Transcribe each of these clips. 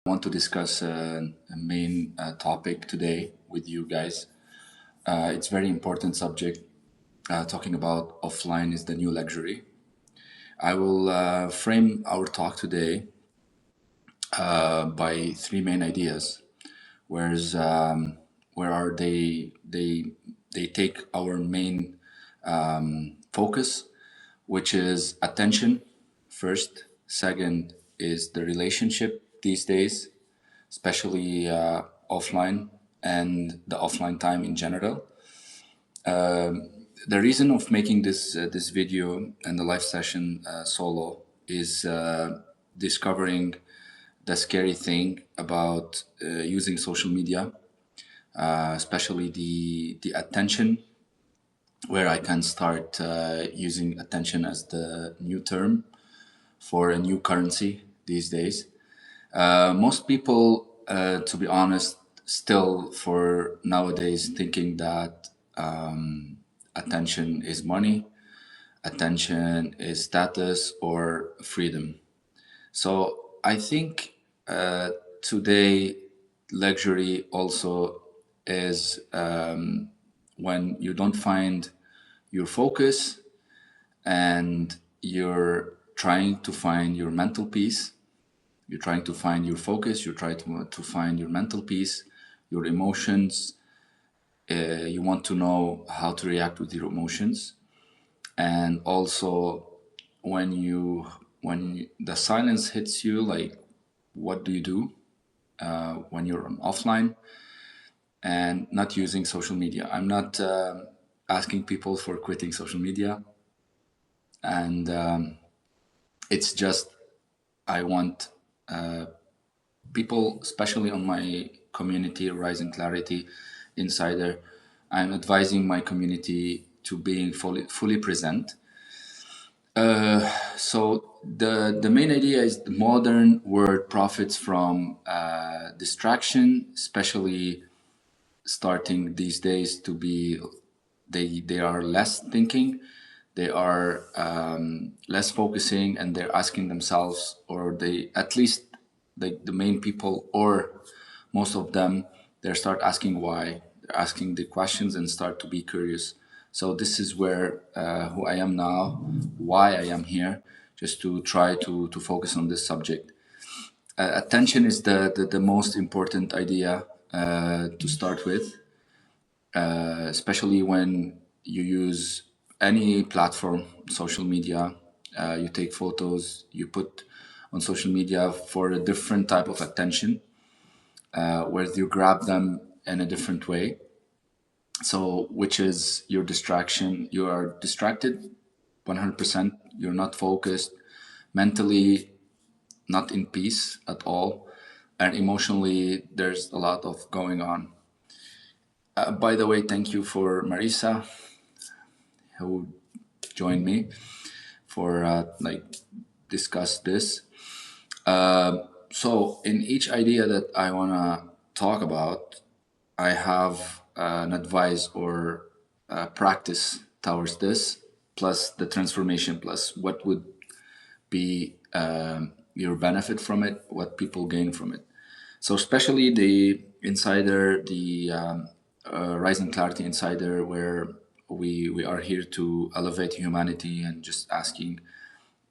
I want to discuss a main topic today with you guys. It's very important subject. Talking about offline is the new luxury. I will frame our talk today by three main ideas. Whereas where are they take our main focus, which is attention first. Second is the relationship these days, especially offline and the offline time in general. The reason of making this video and the live session solo is discovering the scary thing about using social media, especially the attention, where I can start using attention as the new term for a new currency these days. Most people, to be honest, still for nowadays thinking that attention is money, attention is status or freedom. So I think today luxury also is when you don't find your focus and you're trying to find your mental peace. You're trying to find your focus, you're trying to find your mental peace, your emotions. You want to know how to react with your emotions. And also when the silence hits you, like what do you do when you're on offline and not using social media? I'm not asking people for quitting social media, and it's just I want people, especially on my community, Rising Clarity Insider, I'm advising my community to being fully present. So the main idea is the modern world profits from distraction, especially starting these days to be they are less thinking, they are less focusing, and they're asking themselves, or they at least the main people or most of them, they start asking why, they're asking the questions and start to be curious. So this is where who I am now, why I am here, just to try to focus on this subject. Attention is the most important idea to start with, especially when you use any platform, social media. You take photos, you put on social media for a different type of attention, where you grab them in a different way. So, which is your distraction. You are distracted 100%. You're not focused, mentally not in peace at all, and emotionally there's a lot of going on. By the way, thank you for Marisa, who joined me for discuss this. So in each idea that I want to talk about, I have an advice or practice towards this, plus the transformation, plus what would be your benefit from it, what people gain from it. So especially the insider, the Rising Clarity Insider, where we are here to elevate humanity and just asking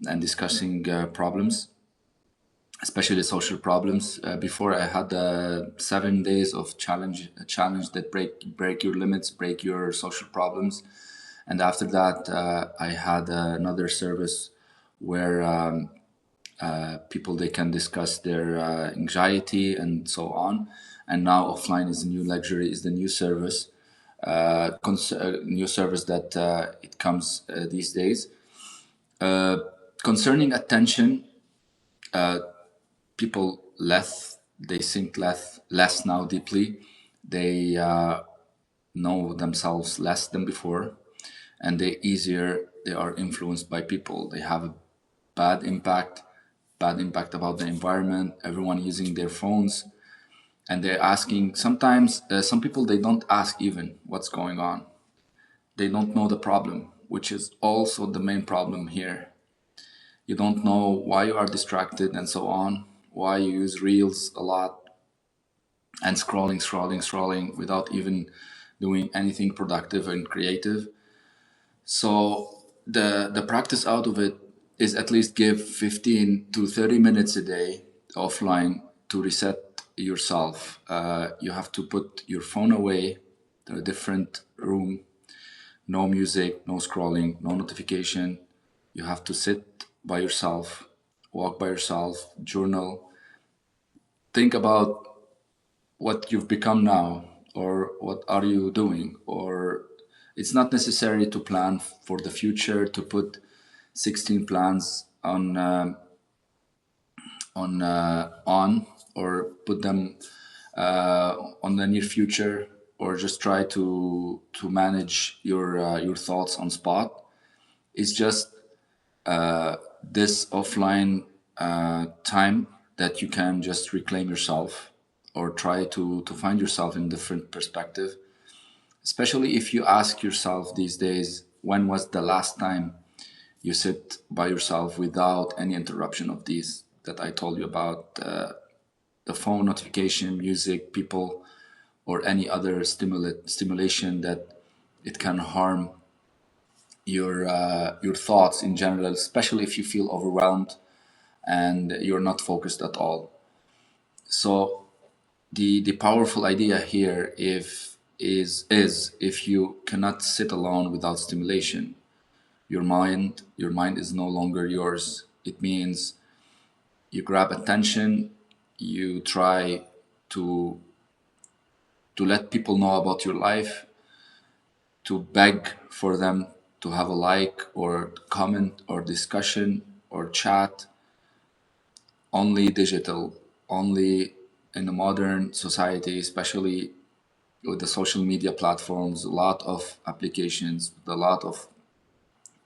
and discussing problems, especially social problems. Before I had 7 days of a challenge that break your limits, break your social problems, and after that I had another service where people they can discuss their anxiety and so on. And now offline is the new luxury, is the new service, new service that it comes these days. Concerning attention, people they think less now deeply. They know themselves less than before, and they are influenced by people. They have a bad impact about the environment, everyone using their phones, and they're asking sometimes some people, they don't ask even what's going on. They don't know the problem, which is also the main problem here. You don't know why you are distracted and so on, why you use reels a lot and scrolling without even doing anything productive and creative. So the practice out of it is at least give 15 to 30 minutes a day offline to reset yourself. You have to put your phone away to a different room, no music, no scrolling, no notification. You have to sit by yourself, walk by yourself, journal, think about what you've become now, or what are you doing, or it's not necessary to plan for the future, to put 16 plans on or put them on the near future, or just try to manage your thoughts on spot. It's just this offline time that you can just reclaim yourself, or try to find yourself in different perspective. Especially if you ask yourself these days, when was the last time you sit by yourself without any interruption of these that I told you about, the phone notification, music, people, or any other stimulation that it can harm your thoughts in general, especially if you feel overwhelmed and you're not focused at all. So the powerful idea here is if you cannot sit alone without stimulation, your mind is no longer yours. It means you grab attention, you try to to let people know about your life, to beg for them to have a like or comment or discussion or chat. Only digital, only in the modern society, especially with the social media platforms, a lot of applications, a lot of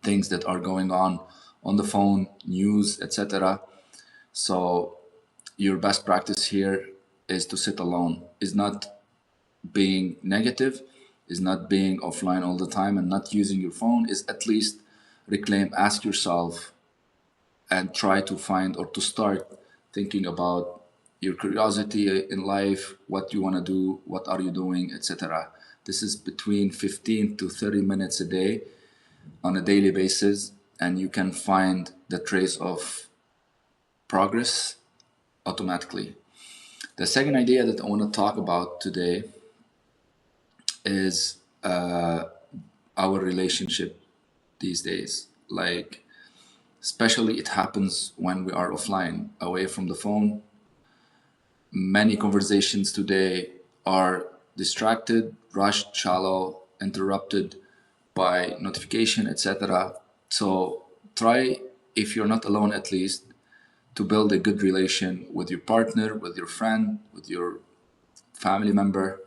things that are going on the phone, news, etc. So your best practice here is to sit alone, is not being negative, is not being offline all the time and not using your phone, is at least reclaim, ask yourself, and try to find or to start thinking about your curiosity in life, what you want to do, what are you doing, etc. This is between 15 to 30 minutes a day on a daily basis, and you can find the trace of progress automatically. The second idea that I want to talk about today is our relationship these days. Like, especially it happens when we are offline, away from the phone. Many conversations today are distracted, rushed, shallow, interrupted by notification, etc. So try, if you're not alone at least, to build a good relation with your partner, with your friend, with your family member,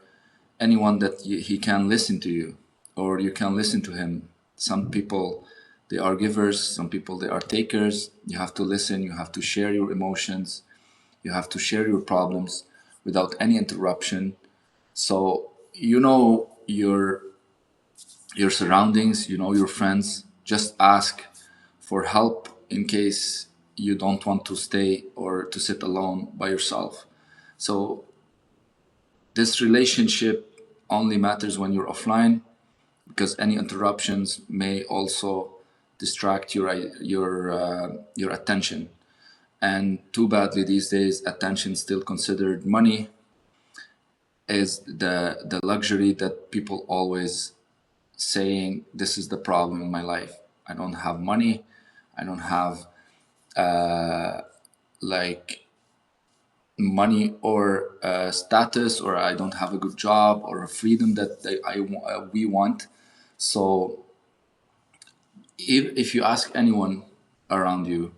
anyone that he can listen to you or you can listen to him. Some people, they are givers, some people, they are takers. You have to listen, you have to share your emotions, you have to share your problems without any interruption. So you know your surroundings, you know your friends. Just ask for help in case you don't want to stay or to sit alone by yourself. So this relationship only matters when you're offline, because any interruptions may also distract your attention. And too badly these days, attention still considered money, is the luxury that people always saying, this is the problem in my life. I don't have money. I don't have like money or status, or I don't have a good job or a freedom that we want. So if you ask anyone around you,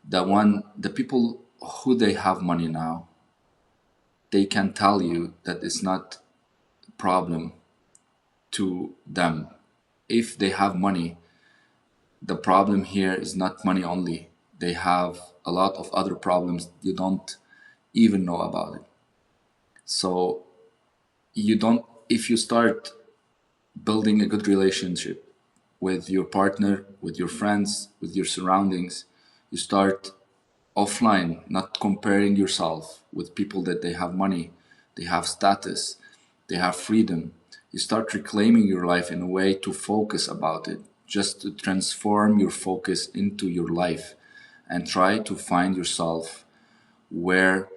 the people who they have money now, they can tell you that it's not a problem to them. If they have money, the problem here is not money only. They have a lot of other problems you don't even know about it. So you don't, if you start building a good relationship with your partner, with your friends, with your surroundings, you start offline, not comparing yourself with people that they have money, they have status, they have freedom. You start reclaiming your life in a way to focus about it, just to transform your focus into your life and try to find yourself where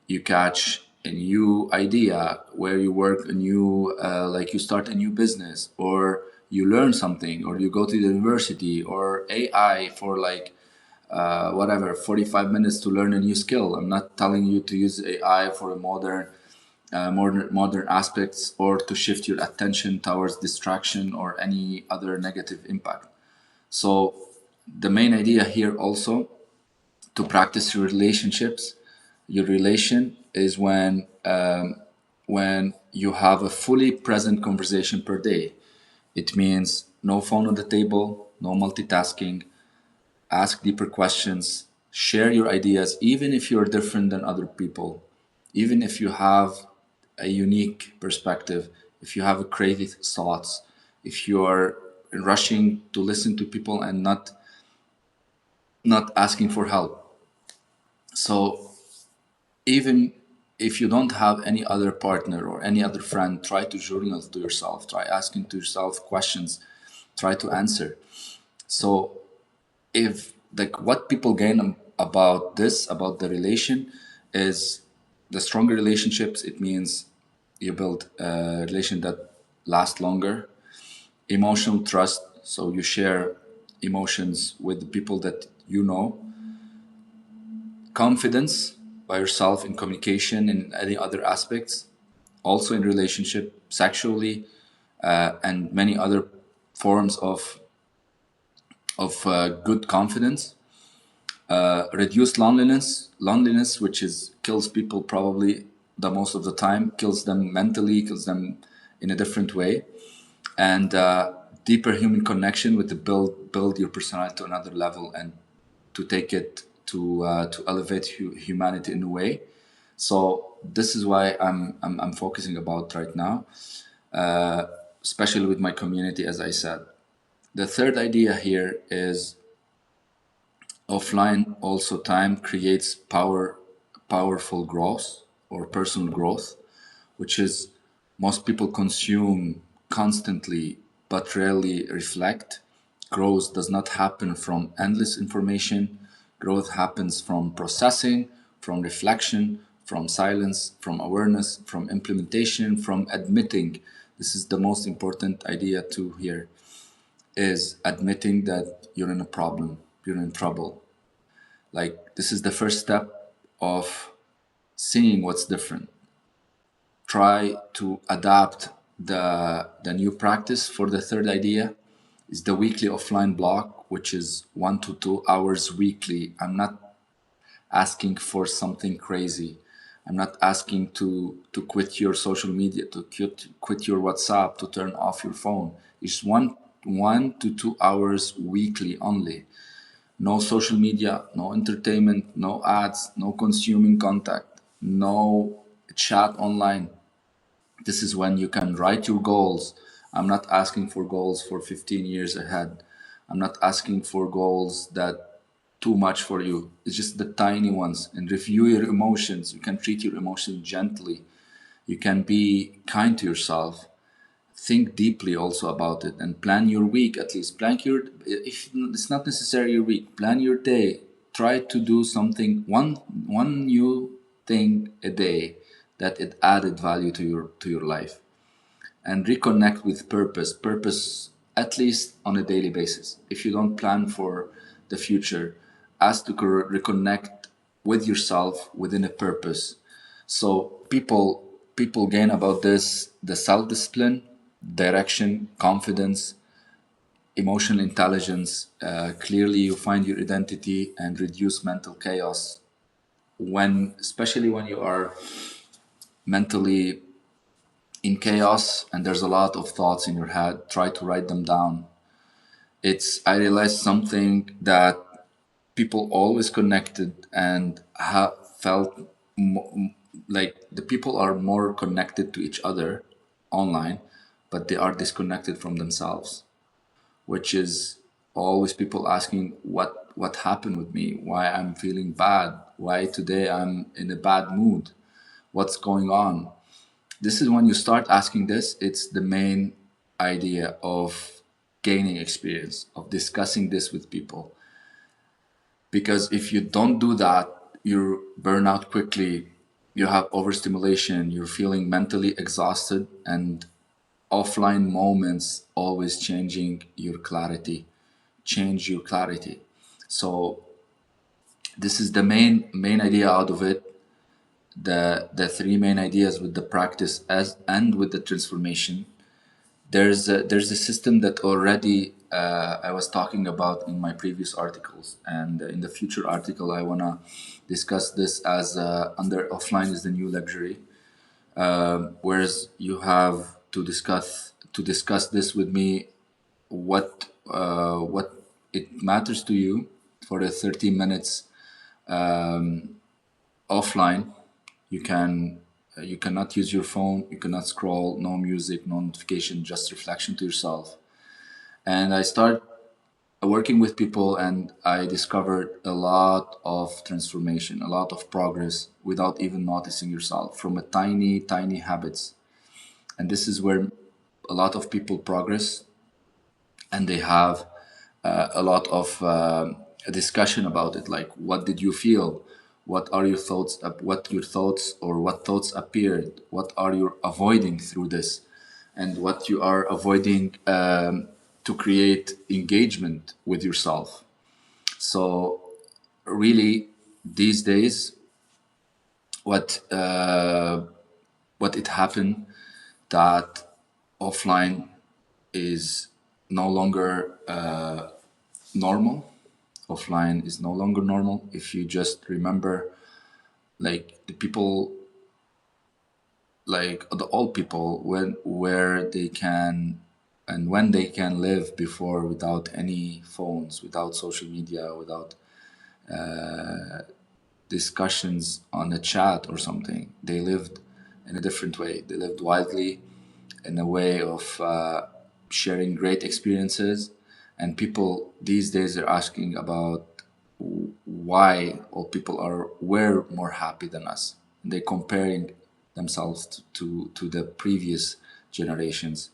you catch a new idea, where you work a new, like you start a new business, or you learn something, or you go to the university, or AI for like whatever 45 minutes to learn a new skill. I'm not telling you to use AI for a modern aspects or to shift your attention towards distraction or any other negative impact. So the main idea here also to practice your relationships. Your relation is when you have a fully present conversation per day. It means no phone on the table, no multitasking, ask deeper questions, share your ideas, even if you're different than other people, even if you have a unique perspective, if you have a crazy thoughts, if you are rushing to listen to people and not asking for help. So even if you don't have any other partner or any other friend, try to journal to yourself, try asking to yourself questions, try to answer. So if like what people gain about this about the relation is the stronger relationships, it means you build a relation that lasts longer. Emotional trust, so you share emotions with the people that you know. Confidence by yourself in communication and any other aspects, also in relationship sexually, and many other forms of good confidence. Reduce loneliness, which is kills people probably the most of the time, kills them mentally, kills them in a different way, and deeper human connection with the build your personality to another level and to take it to elevate humanity in a way. So this is why I'm focusing about right now, especially with my community, as I said. The third idea here is offline also time creates powerful growth or personal growth, which is most people consume constantly but rarely reflect. Growth does not happen from endless information. Growth happens from processing, from reflection, from silence, from awareness, from implementation, from admitting. This is the most important idea to hear, is admitting that you're in a problem, you're in trouble. Like this is the first step of seeing what's different. Try to adapt the new practice for the third idea is the weekly offline block, which is 1 to 2 hours weekly. I'm not asking for something crazy. I'm not asking to quit your social media, to quit your WhatsApp, to turn off your phone. It's 1 to 2 hours weekly only. No social media, no entertainment, no ads, no consuming contact, no chat online. This is when you can write your goals. I'm not asking for goals for 15 years ahead. I'm not asking for goals that too much for you. It's just the tiny ones. And review your emotions. You can treat your emotions gently. You can be kind to yourself. Think deeply also about it and plan your week. At least plan your, if it's not necessarily your week, plan your day. Try to do something, one new thing a day that it added value to your life, and reconnect with purpose at least on a daily basis. If you don't plan for the future, ask to reconnect with yourself within a purpose. So people gain about this the self-discipline, direction, confidence, emotional intelligence. Clearly you find your identity and reduce mental chaos when, especially when you are mentally in chaos and there's a lot of thoughts in your head. Try to write them down. It's I realized something that people always connected and have felt like the people are more connected to each other online, but they are disconnected from themselves, which is always people asking what happened with me, why I'm feeling bad, why today I'm in a bad mood, what's going on. This is when you start asking this, it's the main idea of gaining experience, of discussing this with people. Because if you don't do that, you burn out quickly, you have overstimulation, you're feeling mentally exhausted, and offline moments always changing your clarity, change your clarity. So this is the main idea out of it. The three main ideas with the practice as and with the transformation. There's a system that already I was talking about in my previous articles, and in the future article I wanna discuss this as under offline is the new luxury. Whereas you have to discuss this with me, what it matters to you for the 30 minutes offline. You can you cannot use your phone, you cannot scroll, no music, no notification, just reflection to yourself. And I start working with people, and I discovered a lot of transformation, a lot of progress without even noticing yourself from a tiny habits. And this is where a lot of people progress, and they have a lot of discussion about it, like what did you feel, what are your thoughts, what your thoughts or what thoughts appeared, what are you avoiding through this, and what you are avoiding to create engagement with yourself. So really these days, what it happened that offline is no longer normal. Offline is no longer normal. If you just remember, like the people, like the old people, when where they can and when they can live before without any phones, without social media, without discussions on a chat or something. They lived in a different way. They lived widely in a way of sharing great experiences. And people these days are asking about why all people are were more happy than us. They're comparing themselves to the previous generations.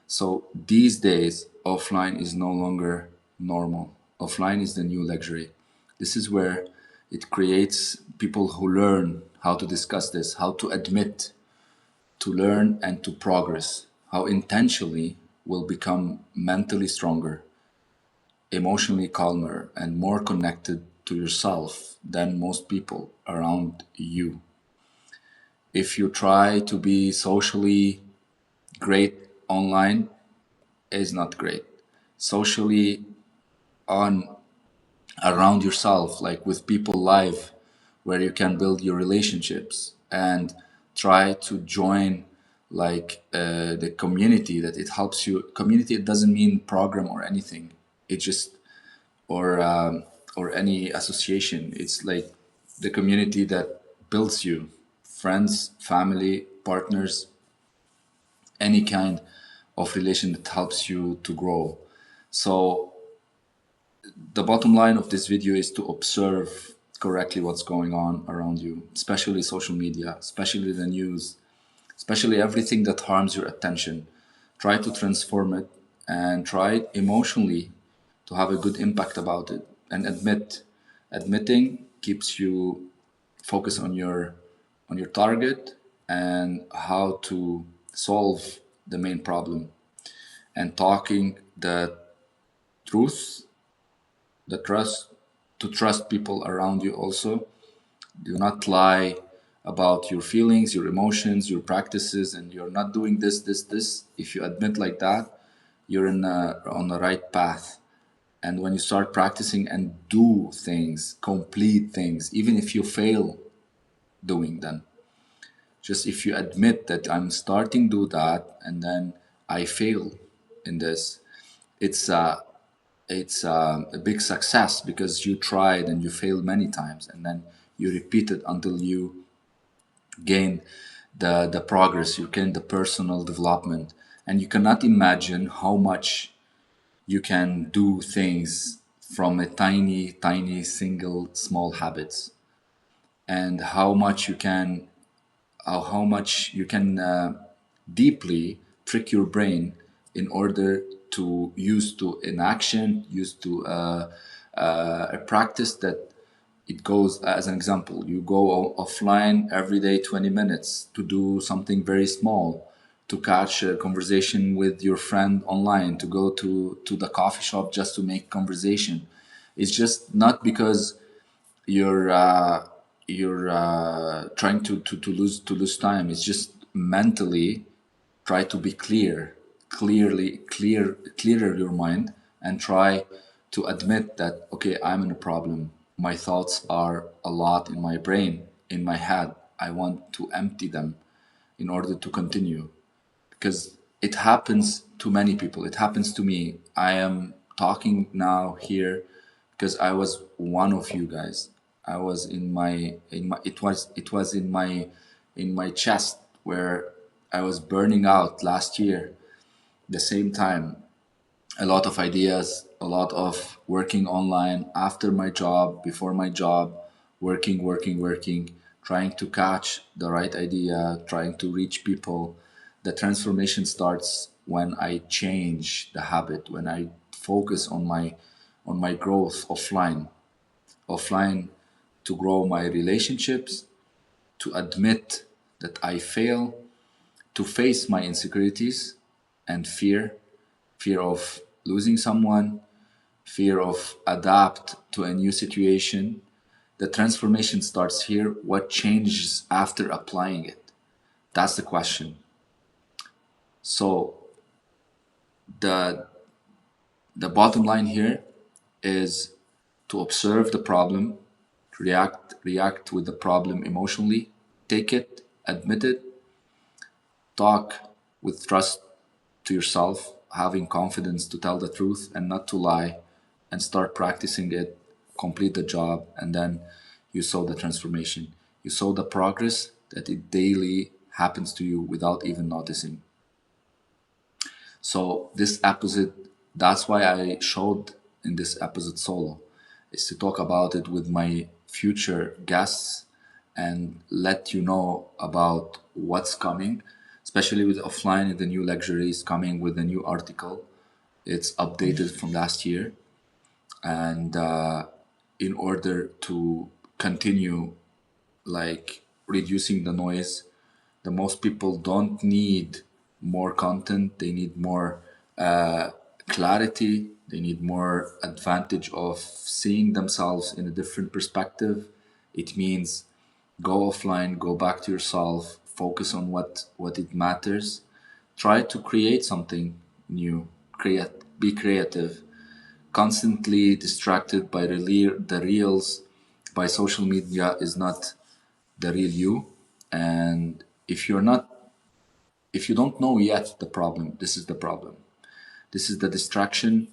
So these days, offline is no longer normal. Offline is the new luxury. This is where it creates people who learn how to discuss this, how to admit, to learn, and to progress, how intentionally will become mentally stronger, emotionally calmer, and more connected to yourself than most people around you. If you try to be socially great online, is not great. Socially on around yourself, like with people live, where you can build your relationships and try to join like the community that it helps you. Community, it doesn't mean program or anything. It just or any association. It's like the community that builds you, friends, family, partners, any kind of relation that helps you to grow. So the bottom line of this video is to observe correctly what's going on around you, especially social media, especially the news, especially everything that harms your attention. Try to transform it and try emotionally to have a good impact about it and admit. Admitting keeps you focused on your target and how to solve the main problem, and talking the truth, the trust, to trust people around you also. Do not lie about your feelings, your emotions, your practices, and you're not doing this. If you admit like that, you're on the right path. And when you start practicing and do things, complete things, even if you fail doing them, just if you admit that I'm starting to do that and then I fail in this, it's a big success because you tried and you failed many times, and then you repeat it until you gain the progress, you gain the personal development, and you cannot imagine how much you can do things from a tiny, tiny single small habits, and how much you can deeply trick your brain in order to use to an action, use to a practice that it goes. As an example, you go offline every day 20 minutes to do something very small, to catch a conversation with your friend online, to go to the coffee shop just to make conversation. It's just not because you're trying to lose time. It's just mentally try to be clearer your mind, and try to admit that, okay, I'm in a problem. My thoughts are a lot in my brain, in my head. I want to empty them in order to continue, because it happens to many people. It happens to me. I am talking now here because I was one of you guys. I was in my it was in my chest, where I was burning out last year. The same time, a lot of ideas, a lot of working online after my job, before my job, working, trying to catch the right idea, trying to reach people. The transformation starts when I change the habit, when I focus on my growth offline, to grow my relationships, to admit that I fail, to face my insecurities and fear of losing someone, fear of adapt to a new situation. The transformation starts here. What changes after applying it? That's the question. So the the bottom line here is to observe the problem, react with the problem emotionally, take it, admit it, talk with trust to yourself, having confidence to tell the truth and not to lie, and start practicing it, complete the job, and then you saw the transformation. You saw the progress that it daily happens to you without even noticing. So this episode, that's why I showed in this episode solo, is to talk about it with my future guests and let you know about what's coming, especially with offline. The new luxury is coming with a new article. It's updated from last year, and in order to continue like reducing the noise, the most people don't need more content. They need more clarity. They need more advantage of seeing themselves in a different perspective. It means go offline, go back to yourself, focus on what it matters, try to create something new, be creative. Constantly distracted by the reels, by social media is not the real you. And if you don't know yet the problem, this is the problem. This is the distraction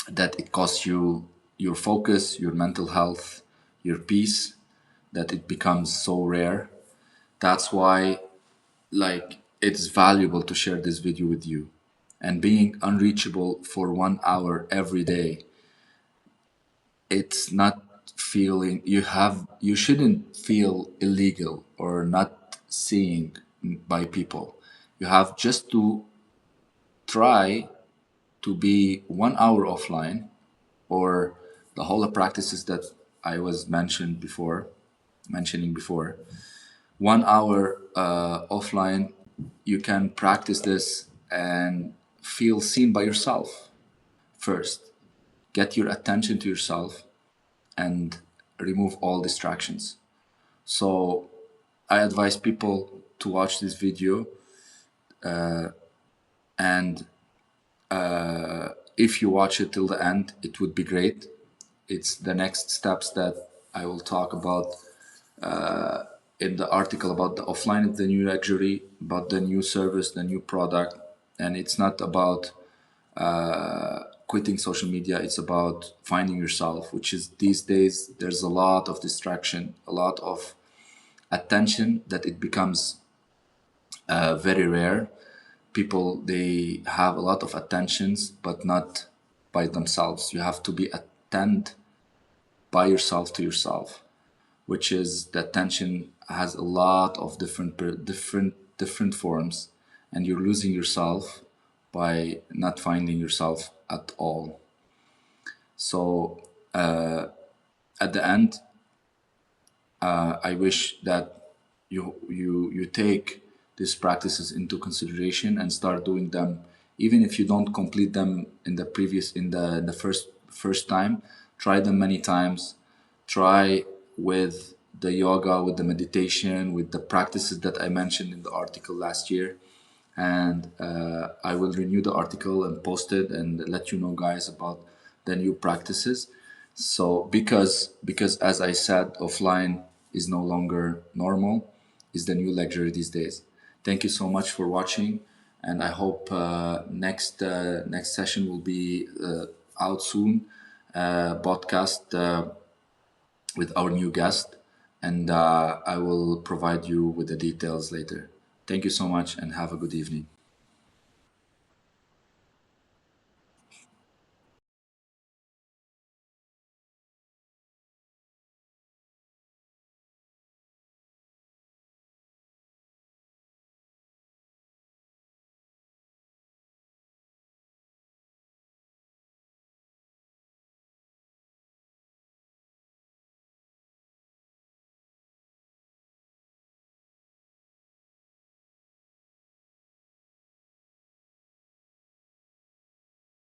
that it costs you your focus, your mental health, your peace, that it becomes so rare. That's why like it's valuable to share this video with you. And being unreachable for 1 hour every day, it's not feeling you shouldn't feel illegal or not seeing by people. You have just to try to be 1 hour offline, or the whole of practices that I was mentioning before. 1 hour offline, you can practice this and feel seen by yourself first. Get your attention to yourself and remove all distractions. So I advise people to watch this video, and if you watch it till the end, it would be great. It's the next steps that I will talk about in the article about the offline of the new luxury, about the new service, the new product. And it's not about quitting social media, it's about finding yourself, which is these days there's a lot of distraction, a lot of attention, that it becomes very rare. People, they have a lot of attentions but not by themselves. You have to be attend by yourself to yourself, which is that tension has a lot of different forms, and you're losing yourself by not finding yourself at all. So at the end, I wish that you take these practices into consideration and start doing them, even if you don't complete them in the first time. Try them many times. Try with the yoga, with the meditation, with the practices that I mentioned in the article last year. And I will renew the article and post it and let you know, guys, about the new practices. So because as I said, offline is no longer normal, is the new luxury these days. Thank you so much for watching, and I hope next session will be out soon. Podcast with our new guest, and I will provide you with the details later. Thank you so much, and have a good evening.